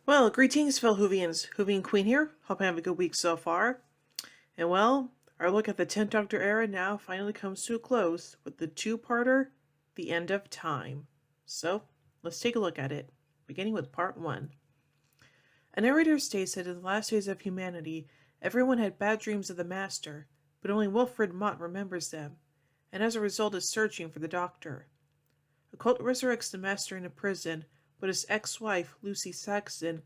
Well, greetings, fellow Whovians. Whovian Queen here. Hope you have a good week so far. And well, our look at the 10th Doctor era now finally comes to a close with the two-parter, The End of Time. So, let's take a look at it, beginning with part 1. A narrator states that in the last days of humanity, everyone had bad dreams of the Master, but only Wilfred Mott remembers them, and as a result is searching for the Doctor. A cult resurrects the Master in a prison, but his ex-wife, Lucy Saxon,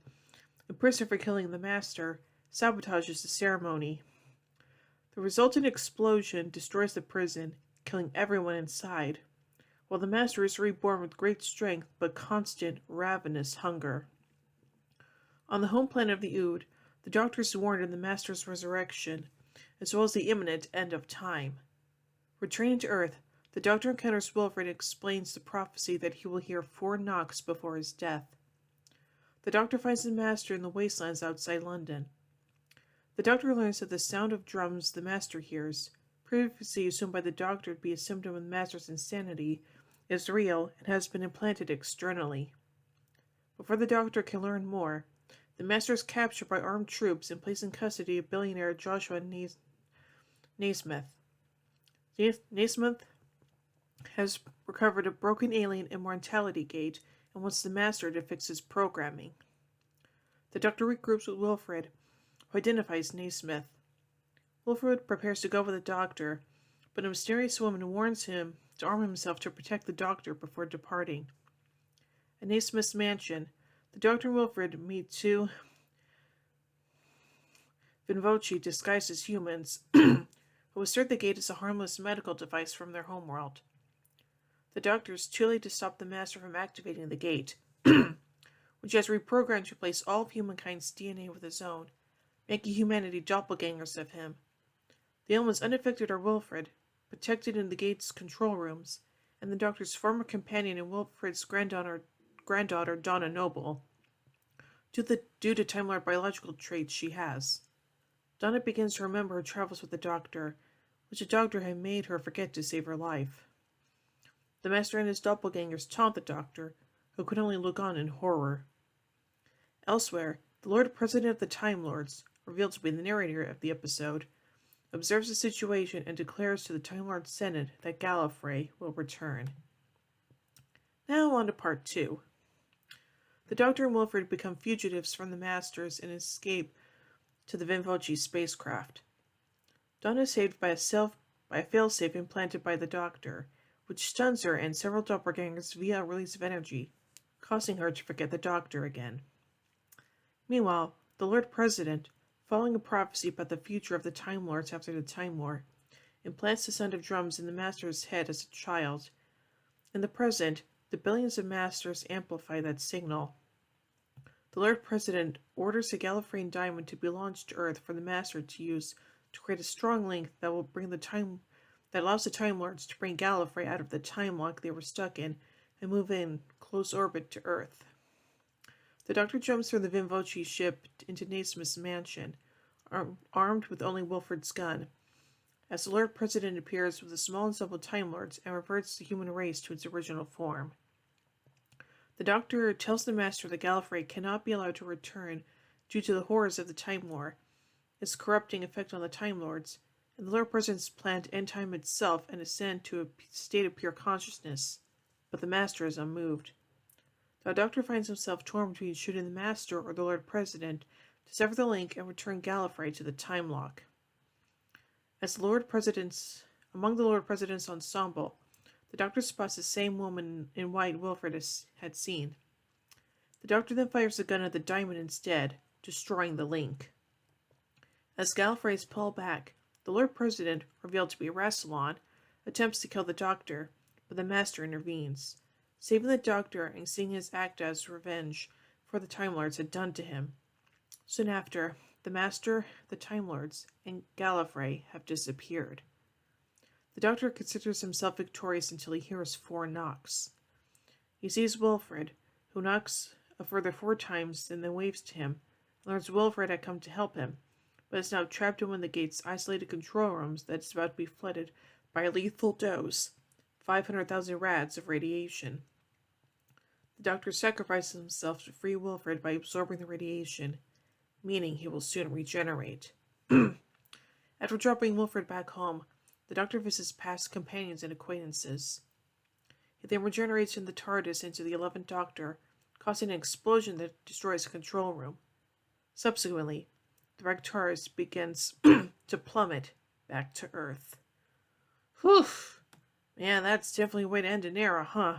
imprisoned for killing the Master, sabotages the ceremony. The resultant explosion destroys the prison, killing everyone inside, while the Master is reborn with great strength but constant, ravenous hunger. On the home planet of the Ood, the Doctor is warned of the Master's resurrection, as well as the imminent end of time. Returning to Earth, the Doctor encounters Wilfred and explains the prophecy that he will hear 4 knocks before his death. The Doctor finds the Master in the wastelands outside London. The Doctor learns that the sound of drums the Master hears, previously assumed by the Doctor to be a symptom of the Master's insanity, is real and has been implanted externally. Before the Doctor can learn more, the Master is captured by armed troops and placed in custody of billionaire Joshua Naismith. Naismith has recovered a broken alien immortality gate and wants the Master to fix his programming. The Doctor regroups with Wilfred, who identifies Naismith. Wilfred prepares to go with the Doctor, but a mysterious woman warns him to arm himself to protect the Doctor before departing. At Naismith's mansion, the Doctor and Wilfred meet 2 Vinvoci disguised as humans, who assert the gate is a harmless medical device from their homeworld. The Doctor is too late to stop the Master from activating the gate, which has reprogrammed to replace all of humankind's DNA with his own, making humanity doppelgangers of him. The only ones unaffected are Wilfred, protected in the gate's control rooms, and the Doctor's former companion and Wilfred's granddaughter Donna Noble, due to Time Lord biological traits she has. Donna begins to remember her travels with the Doctor, which the Doctor had made her forget to save her life. The Master and his doppelgangers taunt the Doctor, who could only look on in horror. Elsewhere, the Lord President of the Time Lords, revealed to be the narrator of the episode, observes the situation and declares to the Time Lord Senate that Gallifrey will return. Now on to part 2. The Doctor and Wilfred become fugitives from the Masters and escape to the Vinvoci spacecraft. Donna is saved by a failsafe implanted by the Doctor, which stuns her and several doppelgangers via a release of energy, causing her to forget the Doctor again. Meanwhile, the Lord President, following a prophecy about the future of the Time Lords after the Time War, implants the sound of drums in the Master's head as a child. In the present, the billions of Masters amplify that signal. The Lord President orders a Gallifreyan diamond to be launched to Earth for the Master to use to create a strong link that allows the Time Lords to bring Gallifrey out of the time lock they were stuck in and move in close orbit to Earth. The Doctor jumps from the Vinvoci ship into Naismith's mansion, armed with only Wilfred's gun, as the Lord President appears with a small ensemble of Time Lords and reverts the human race to its original form. The Doctor tells the Master that Gallifrey cannot be allowed to return due to the horrors of the Time War, its corrupting effect on the Time Lords, and the Lord President's plan to end time itself and ascend to a state of pure consciousness, but the Master is unmoved. The Doctor finds himself torn between shooting the Master or the Lord President to sever the link and return Gallifrey to the time lock. Among the Lord President's ensemble, the Doctor spots the same woman in white Wilfred had seen. The Doctor then fires a gun at the diamond instead, destroying the link. As Gallifrey is pulled back, the Lord President, revealed to be Rassilon, attempts to kill the Doctor, but the Master intervenes, saving the Doctor and seeing his act as revenge for the Time Lords had done to him. Soon after, the Master, the Time Lords, and Gallifrey have disappeared. The Doctor considers himself victorious until he hears 4 knocks. He sees Wilfred, who knocks a further 4 times and then waves to him, and learns Wilfred had come to help him, but is now trapped in one of the gate's isolated control rooms that is about to be flooded by a lethal dose, 500,000 rads of radiation. The doctor sacrifices himself to free Wilfred by absorbing the radiation, meaning he will soon regenerate. After dropping Wilfred back home, the doctor visits past companions and acquaintances. He then regenerates in the TARDIS into the 11th Doctor, causing an explosion that destroys the control room. Subsequently, the wrecked TARDIS begins to plummet back to Earth. Whew! Man, that's definitely a way to end an era, huh?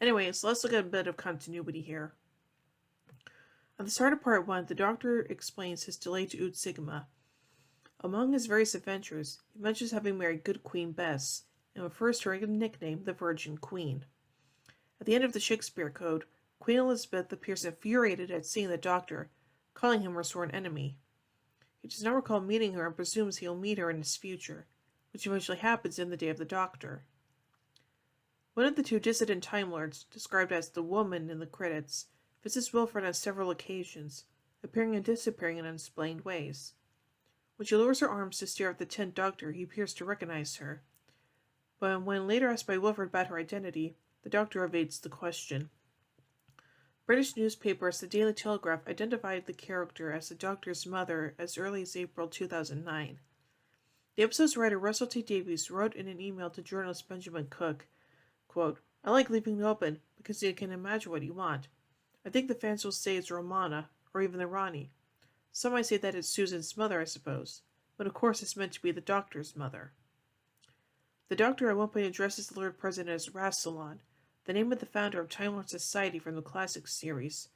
Anyways, let's look at a bit of continuity here. At the start of Part 1, the Doctor explains his delay to Ood Sigma. Among his various adventures, he mentions having married good Queen Bess, and refers to her nickname, the Virgin Queen. At the end of the Shakespeare Code, Queen Elizabeth appears infuriated at seeing the Doctor, calling him her sworn enemy. He does not recall meeting her and presumes he'll meet her in his future, which eventually happens in the Day of the Doctor. One of the two dissident Time Lords, described as the Woman in the credits, visits Wilfred on several occasions, appearing and disappearing in unexplained ways. When she lowers her arms to stare at the 10th Doctor, he appears to recognize her. But when later asked by Wilfred about her identity, the Doctor evades the question. British newspapers, the Daily Telegraph, identified the character as the Doctor's mother as early as April 2009. The episode's writer Russell T. Davies wrote in an email to journalist Benjamin Cook, quote, "I like leaving it open because you can imagine what you want. I think the fans will say it's Romana, or even the Rani. Some might say that it's Susan's mother, I suppose, but of course it's meant to be the Doctor's mother." The Doctor at one point addresses the Lord President as Rassilon, the name of the founder of Time Lord Society from the Classics series,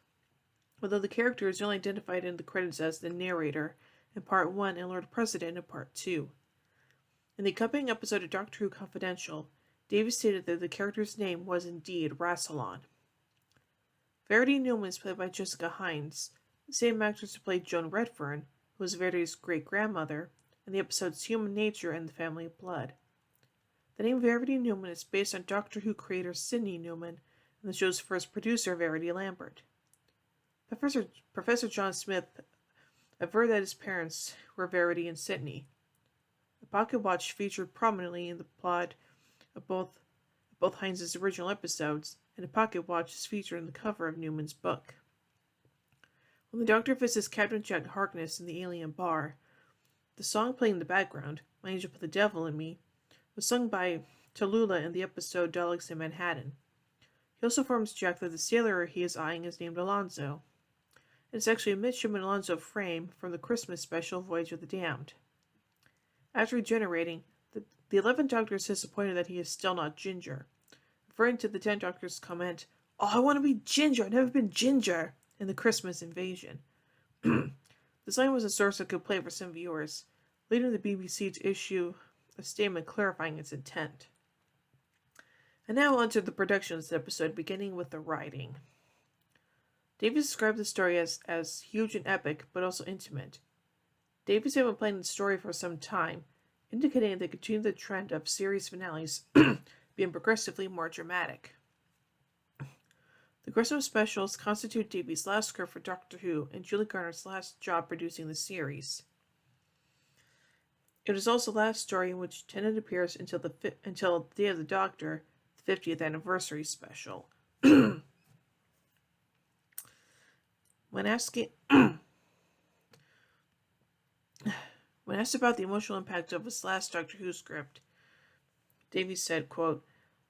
although the character is only identified in the credits as the narrator in Part 1 and Lord President in Part 2. In the accompanying episode of Doctor Who Confidential, Davies stated that the character's name was indeed Rassilon. Verity Newman is played by Jessica Hines, the same actress who played Joan Redfern, who was Verity's great-grandmother, in the episodes Human Nature and The Family of Blood. The name Verity Newman is based on Doctor Who creator Sidney Newman and the show's first producer, Verity Lambert. Professor John Smith averred that his parents were Verity and Sidney. A pocket watch featured prominently in the plot of both Hines' original episodes, and a pocket watch is featured on the cover of Newman's book. When the Doctor visits Captain Jack Harkness in the alien bar, the song playing in the background, "My Angel Put the Devil in Me," was sung by Tallulah in the episode Daleks in Manhattan. He also informs Jack that the sailor he is eyeing is named Alonzo. It's actually a midshipman Alonzo Frame from the Christmas special Voyage of the Damned. After regenerating, the 11th Doctor is disappointed that he is still not Ginger, referring to the 10th Doctor's comment, "Oh, I want to be Ginger, I've never been Ginger," in the Christmas Invasion. This line was a source of good play for some viewers, leading the BBC to issue a statement clarifying its intent. And now on to the production of this episode, beginning with the writing. Davies described the story as huge and epic, but also intimate. Davies had been planning the story for some time, indicating they continued the trend of series finales being progressively more dramatic. The Christmas specials constitute Davies' last script for Doctor Who and Julie Garner's last job producing the series. It is also the last story in which Tennant appears until the Day of the Doctor, the 50th anniversary special. When asked about the emotional impact of his last Doctor Who script, Davies said, quote,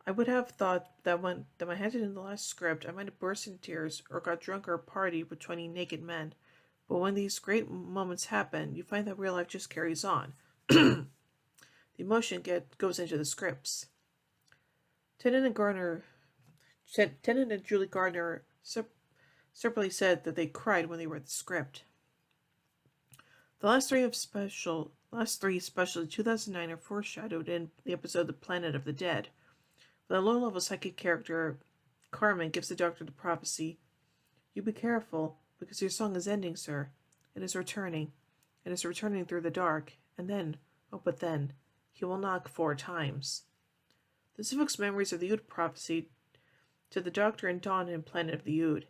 "I would have thought that when I handed in the last script, I might have burst into tears or got drunk or partied with 20 naked men. But when these great moments happen, you find that real life just carries on." The emotion goes into the scripts. Tennant and Julie Gardner separately said that they cried when they read the script. The last three specials of 2009 are foreshadowed in the episode The Planet of the Dead. The low-level psychic character Carmen gives the Doctor the prophecy, "You be careful, because your song is ending, sir. It is returning. It is returning through the dark, and then, but then, he will knock 4 times." This evokes memories of the Ood prophecy to the Doctor and Dawn in Planet of the Ood.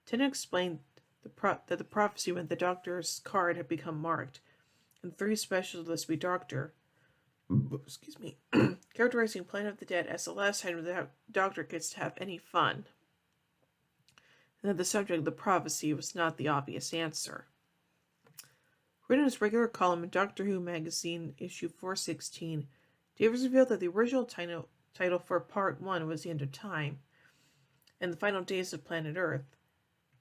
Tennant explained that the prophecy meant the Doctor's card had become marked, and 3 specialists be Doctor, characterizing Planet of the Dead as the last time the Doctor gets to have any fun. and that the subject of the prophecy was not the obvious answer. Written in his regular column in Doctor Who magazine, issue 416, Davies revealed that the original title for Part 1 was The End of Time, and the final days of Planet Earth.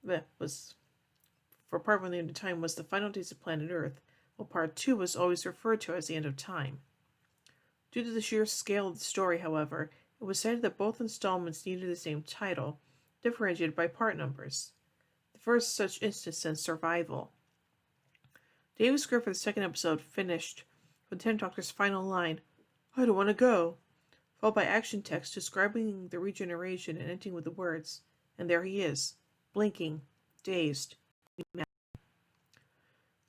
Part 1, The End of Time was the final days of Planet Earth, while Part 2 was always referred to as The End of Time. Due to the sheer scale of the story, however, it was decided that both installments needed the same title, differentiated by part numbers. The first such instance since Survival. Davies' script for the second episode finished with the Tenth Doctor's final line, "I don't want to go," followed by action text describing the regeneration and ending with the words, "And there he is, blinking, dazed." He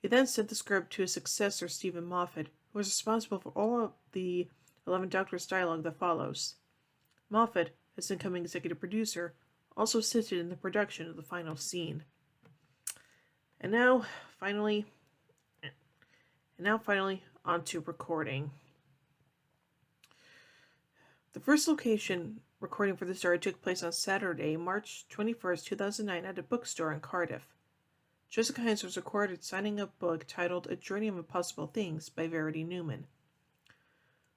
then sent the script to his successor, Stephen Moffat, who was responsible for all of the 11 Doctors dialogue that follows. Moffat, as incoming executive producer, also assisted in the production of the final scene. And now, finally, on to recording. The first location recording for the story took place on Saturday, March 21st, 2009, at a bookstore in Cardiff. Jessica Hines was recorded signing a book titled A Journey of Impossible Things by Verity Newman.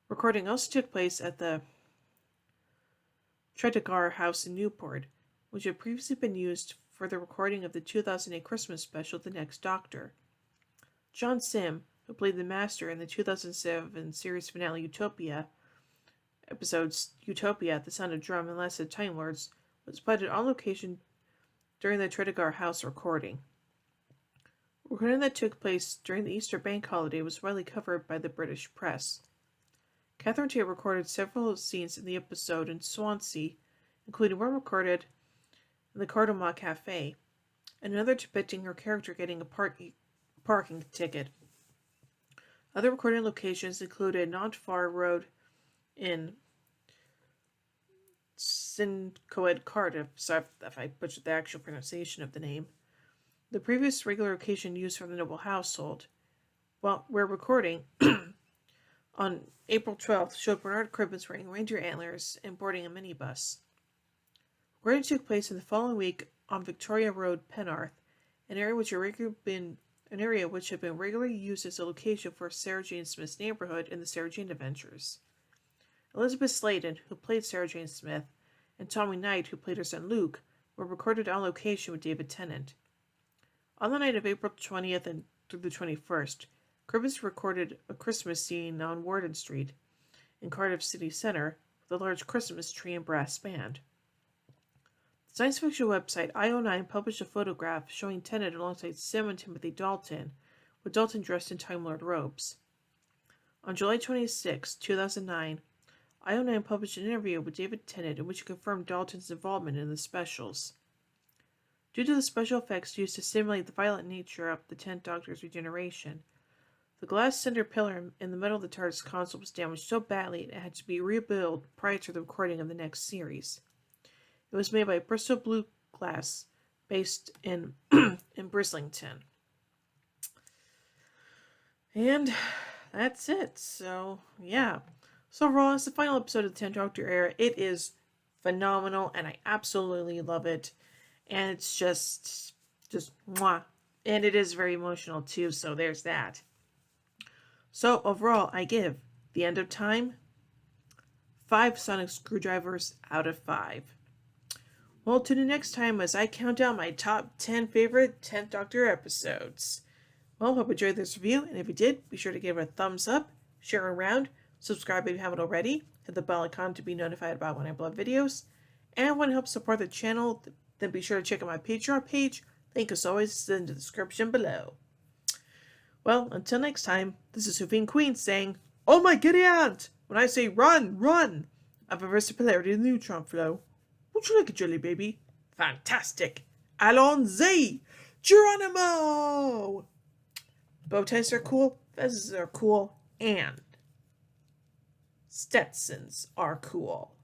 Recording also took place at the Tredegar House in Newport, which had previously been used for the recording of the 2008 Christmas special The Next Doctor. John Sim, who played the Master in the 2007 series finale Utopia, episodes Utopia, The Sound of Drum, and Last of the Time Lords, was spotted on location during the Tredegar House recording. Recording that took place during the Easter bank holiday was widely covered by the British press. Catherine Tate recorded several scenes in the episode in Swansea, including one recorded in the Cardamom Cafe, and another depicting her character getting a parking ticket. Other recording locations included Nantfar Road in Sincoed, Cardiff, sorry if I butchered the actual pronunciation of the name, the previous regular location used for the noble household. While we're recording, on April 12th, showed Bernard Cribbins wearing reindeer antlers and boarding a minibus. Recording took place in the following week on Victoria Road, Penarth, an area which had been regularly used as a location for Sarah Jane Smith's neighborhood in the Sarah Jane Adventures. Elizabeth Sladen, who played Sarah Jane Smith, and Tommy Knight, who played her son Luke, were recorded on location with David Tennant. On the night of April 20th and through the 21st, Cribbins recorded a Christmas scene on Warden Street in Cardiff City Centre with a large Christmas tree and brass band. The science fiction website IO9 published a photograph showing Tennant alongside Sim and Timothy Dalton, with Dalton dressed in Time Lord robes. On July 26, 2009, IO9 published an interview with David Tennant in which he confirmed Dalton's involvement in the specials. Due to the special effects used to simulate the violent nature of the 10th Doctor's regeneration, the glass center pillar in the middle of the TARDIS console was damaged so badly it had to be rebuilt prior to the recording of the next series. It was made by Bristol Blue Glass, based in Brislington. And that's it. So, yeah. So overall, it's the final episode of the 10th Doctor era. It is phenomenal, and I absolutely love it. And it's just mwah. And it is very emotional, too, so there's that. So, overall, I give The End of Time 5 sonic screwdrivers out of 5. Well, tune in next time as I count down my top 10 favorite 10th Doctor episodes. Well, hope you enjoyed this review, and if you did, be sure to give it a thumbs up, share around, subscribe if you haven't already, hit the bell icon to be notified about when I upload videos, and want to help support the channel, then be sure to check out my Patreon page. Link as always is in the description below. Well, until next time, this is Sufine Queen saying, "Oh my giddy aunt! When I say run, run! I've reversed the polarity of the neutron flow. Would you like a jelly baby? Fantastic! Allons-y! Geronimo!" Bow ties are cool, fezzes are cool, and Stetsons are cool.